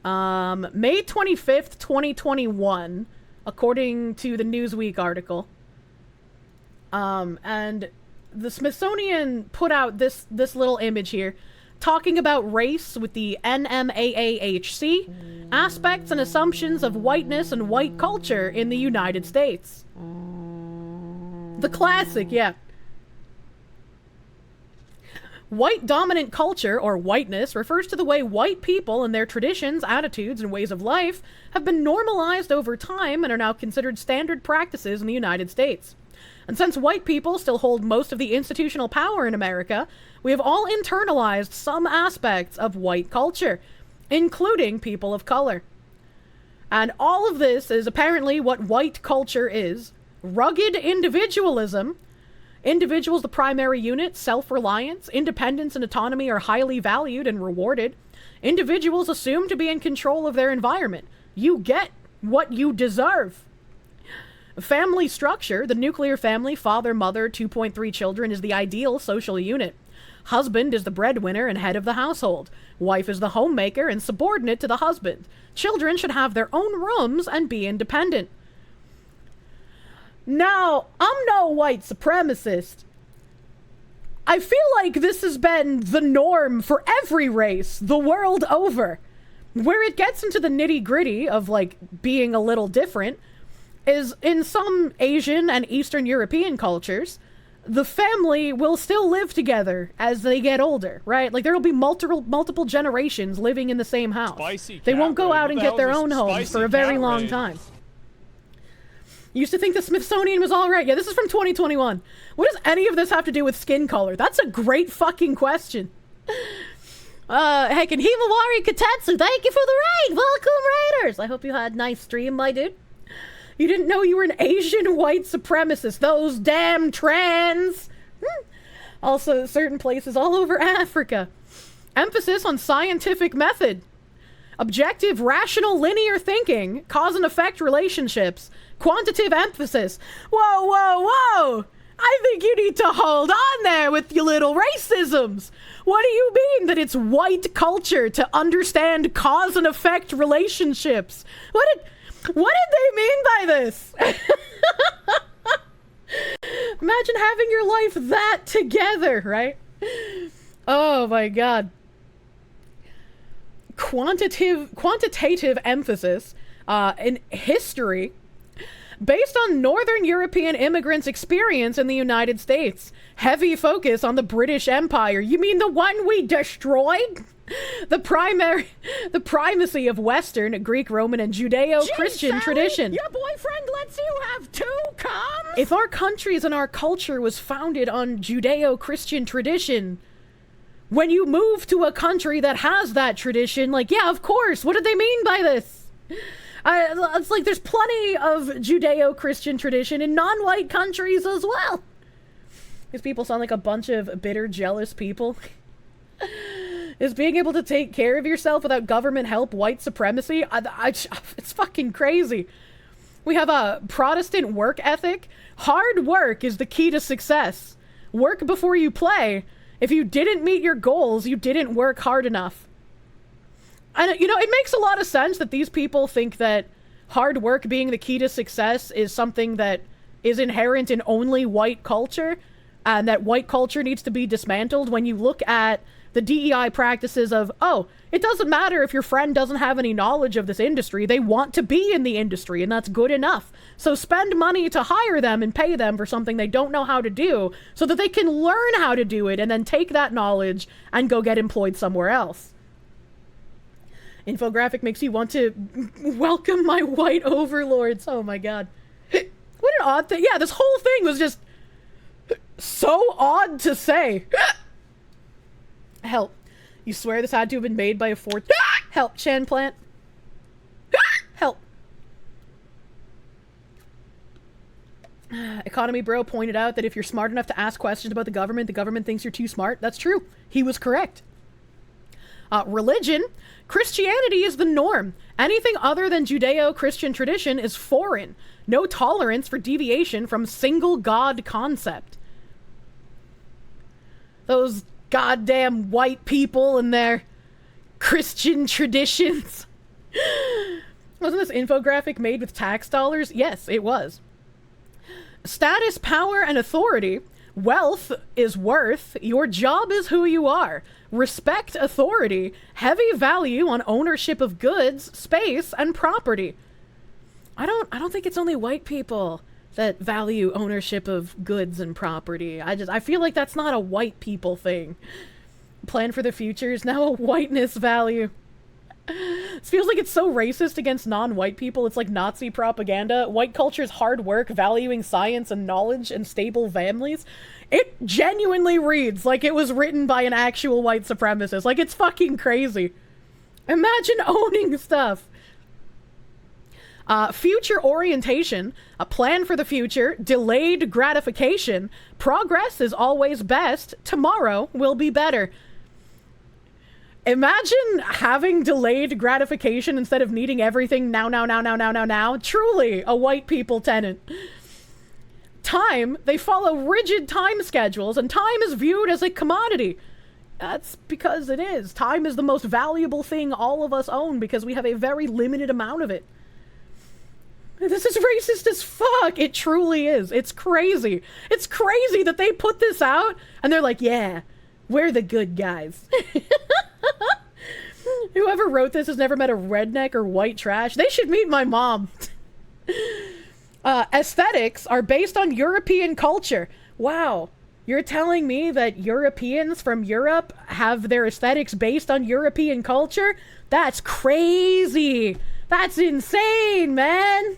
May 25th, 2021, according to the Newsweek article. And the Smithsonian put out this little image here, talking about race with the NMAAHC, aspects and assumptions of whiteness and white culture in the United States. The classic, yeah. White dominant culture, or whiteness, refers to the way white people and their traditions, attitudes, and ways of life have been normalized over time and are now considered standard practices in the United States. And since white people still hold most of the institutional power in America, we have all internalized some aspects of white culture, including people of color. And all of this is apparently what white culture is: rugged individualism. Individuals, the primary unit, self-reliance, independence, and autonomy are highly valued and rewarded. Individuals assume to be in control of their environment. You get what you deserve. Family structure, the nuclear family, father, mother, 2.3 children, is the ideal social unit. Husband is the breadwinner and head of the household. Wife is the homemaker and subordinate to the husband. Children should have their own rooms and be independent. Now, I'm no white supremacist. I feel like this has been the norm for every race the world over. Where it gets into the nitty-gritty of, like, being a little different is in some Asian and Eastern European cultures, the family will still live together as they get older, right? Like, there will be multiple generations living in the same house. They won't go out and get their own homes for a very long time. Used to think the Smithsonian was all right. Yeah, this is from 2021. What does any of this have to do with skin color? That's a great fucking question. Heck, and Himawari Katetsu, thank you for the raid! Welcome, Raiders! I hope you had a nice stream, my dude. You didn't know you were an Asian white supremacist. Those damn trans! Also, certain places all over Africa. Emphasis on scientific method. Objective, rational, linear thinking. Cause and effect relationships. Quantitative emphasis. Whoa, whoa, whoa! I think you need to hold on there with your little racisms. What do you mean that it's white culture to understand cause and effect relationships? What did they mean by this? Imagine having your life that together, right? Oh my god. Quantitative emphasis in history based on Northern European immigrants' experience in the United States. Heavy focus on the British Empire. You mean the one we destroyed? The primacy of Western, Greek, Roman, and Judeo-Christian tradition. Your boyfriend lets you have two cums? If our countries and our culture was founded on Judeo-Christian tradition, when you move to a country that has that tradition, like, yeah, of course, what did they mean by this? It's like there's plenty of Judeo-Christian tradition in non-white countries as well. These people sound like a bunch of bitter, jealous people. Is being able to take care of yourself without government help white supremacy? It's fucking crazy. We have a Protestant work ethic. Hard work is the key to success. Work before you play. If you didn't meet your goals, you didn't work hard enough. And, you know, it makes a lot of sense that these people think that hard work being the key to success is something that is inherent in only white culture, and that white culture needs to be dismantled. When you look at the DEI practices of, oh, it doesn't matter if your friend doesn't have any knowledge of this industry, they want to be in the industry, and that's good enough. So spend money to hire them and pay them for something they don't know how to do, so that they can learn how to do it, and then take that knowledge and go get employed somewhere else. Infographic makes you want to welcome my white overlords. Oh my god. What an odd thing. Yeah, this whole thing was just so odd to say. Help. You swear this had to have been made by a fourth... Help, Chan Plant. Help. Economy Bro pointed out that if you're smart enough to ask questions about the government thinks you're too smart. That's true. He was correct. Religion. Christianity is the norm. Anything other than Judeo-Christian tradition is foreign. No tolerance for deviation from single God concept. Those goddamn white people and their Christian traditions. Wasn't this infographic made with tax dollars? Yes, it was. Status, power, and authority. Wealth is worth. Your job is who you are. Respect authority. Heavy value on ownership of goods, space, and property. I don't think it's only white people that value ownership of goods and property. I feel like that's not a white people thing. Plan for the future is now a whiteness value. It feels like it's so racist against non-white people. It's like Nazi propaganda. White culture's hard work, valuing science and knowledge and stable families. It genuinely reads like it was written by an actual white supremacist. Like, it's fucking crazy. Imagine owning stuff. Future orientation, a plan for the future, delayed gratification, progress is always best, tomorrow will be better. Imagine having delayed gratification instead of needing everything now. Truly a white people tenet. Time, they follow rigid time schedules, and time is viewed as a commodity. That's because it is. Time is the most valuable thing all of us own because we have a very limited amount of it. This is racist as fuck. It truly is. It's crazy. It's crazy that they put this out and they're like, yeah, we're the good guys. Whoever wrote this has never met a redneck or white trash. They should meet my mom. Aesthetics are based on European culture. Wow. You're telling me that Europeans from Europe have their aesthetics based on European culture? That's crazy. That's insane, man.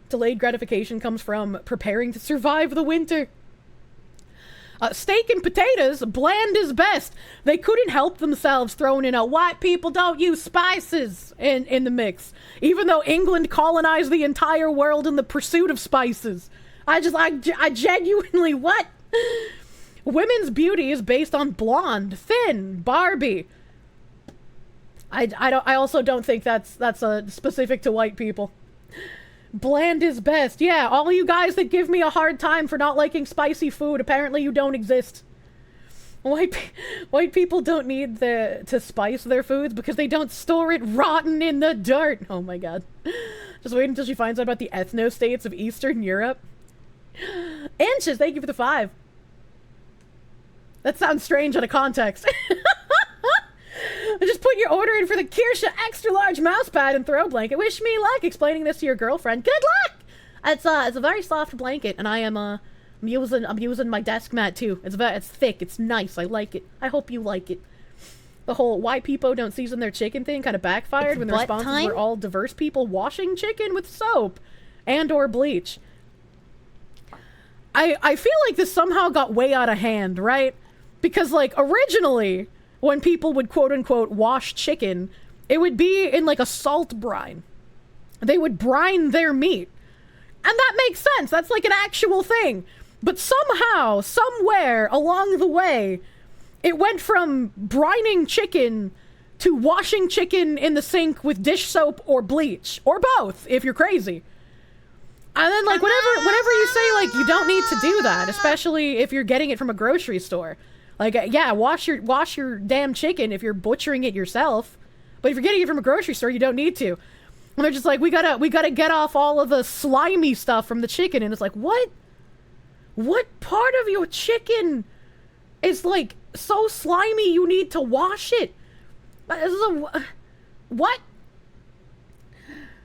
Delayed gratification comes from preparing to survive the winter. Steak and potatoes, bland is best. They couldn't help themselves throwing in a white people don't use spices in the mix. Even though England colonized the entire world in the pursuit of spices. I genuinely, what? Women's beauty is based on blonde, thin, Barbie. I also don't think that's specific to white people. Bland is best. Yeah, all you guys that give me a hard time for not liking spicy food, apparently you don't exist. White people don't need to spice their foods because they don't store it rotten in the dirt. Oh my god. Just wait until she finds out about the ethno-states of Eastern Europe. Inches, thank you for the 5. That sounds strange out of context. Just put your order in for the Kirsche extra large mouse pad and throw blanket. Wish me luck explaining this to your girlfriend. Good luck! It's a very soft blanket, and I'm using my desk mat too. It's thick, it's nice, I like it. I hope you like it. The whole white people don't season their chicken thing kind of backfired when the responses were all diverse people washing chicken with soap and or bleach. I feel like this somehow got way out of hand, right? Because, like, originally, when people would quote-unquote wash chicken, it would be in, like, a salt brine. They would brine their meat. And that makes sense. That's, like, an actual thing. But somehow, somewhere along the way, it went from brining chicken to washing chicken in the sink with dish soap or bleach. Or both, if you're crazy. And then, like, whenever you say, like, you don't need to do that, especially if you're getting it from a grocery store. Like, yeah, wash your damn chicken if you're butchering it yourself. But if you're getting it from a grocery store, you don't need to. And they're just like, we gotta get off all of the slimy stuff from the chicken. And it's like, what? What part of your chicken is, like, so slimy you need to wash it? What?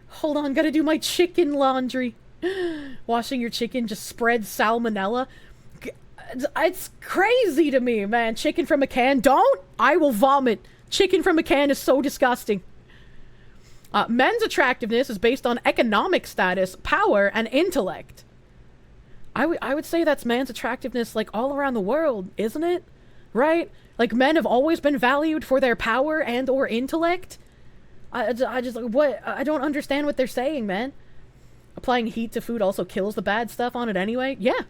Hold on, gotta do my chicken laundry. Washing your chicken just spreads salmonella. It's crazy to me, man. Chicken from a can. Don't! I will vomit. Chicken from a can is so disgusting. Men's attractiveness is based on economic status, power, and intellect. I would say that's man's attractiveness, like, all around the world, isn't it? Right? Like, men have always been valued for their power and or intellect. I just, like, what? I don't understand what they're saying, man. Applying heat to food also kills the bad stuff on it anyway. Yeah.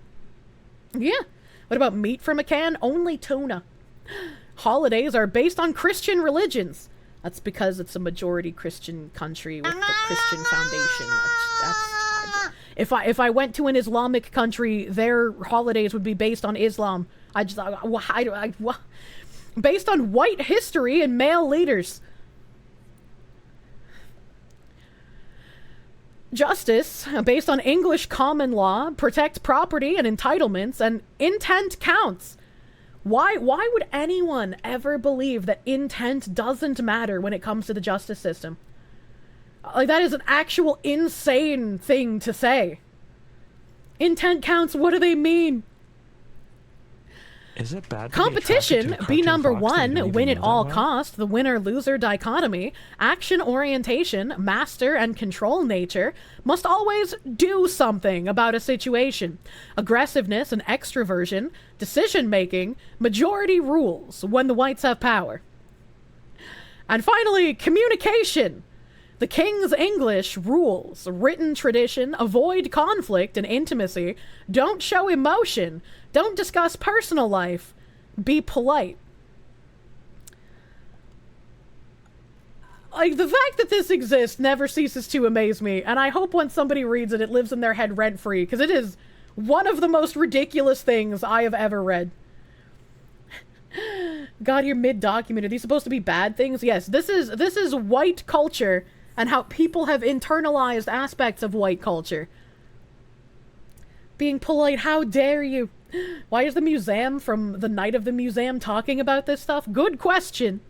Yeah. What about meat from a can? Only tuna. Holidays are based on Christian religions. That's because it's a majority Christian country with the Christian foundation. If I went to an Islamic country, their holidays would be based on Islam. Based on white history and male leaders. Justice, based on English common law, protects property and entitlements, and intent counts. Why would anyone ever believe that intent doesn't matter when it comes to the justice system? Like, that is an actual insane thing to say. Intent counts, what do they mean? Is it bad? Competition, be number one, win at all cost, the winner-loser dichotomy, action orientation, master and control nature, must always do something about a situation. Aggressiveness and extroversion, decision-making, majority rules when the whites have power. And finally, communication. The King's English rules, written tradition, avoid conflict and intimacy, don't show emotion, don't discuss personal life, be polite. Like, the fact that this exists never ceases to amaze me, and I hope when somebody reads it, it lives in their head rent-free, because it is one of the most ridiculous things I have ever read. God, you're mid-document. Are these supposed to be bad things? Yes, this is white culture and how people have internalized aspects of white culture. Being polite, how dare you? Why is the museum from the night of the museum talking about this stuff? Good question.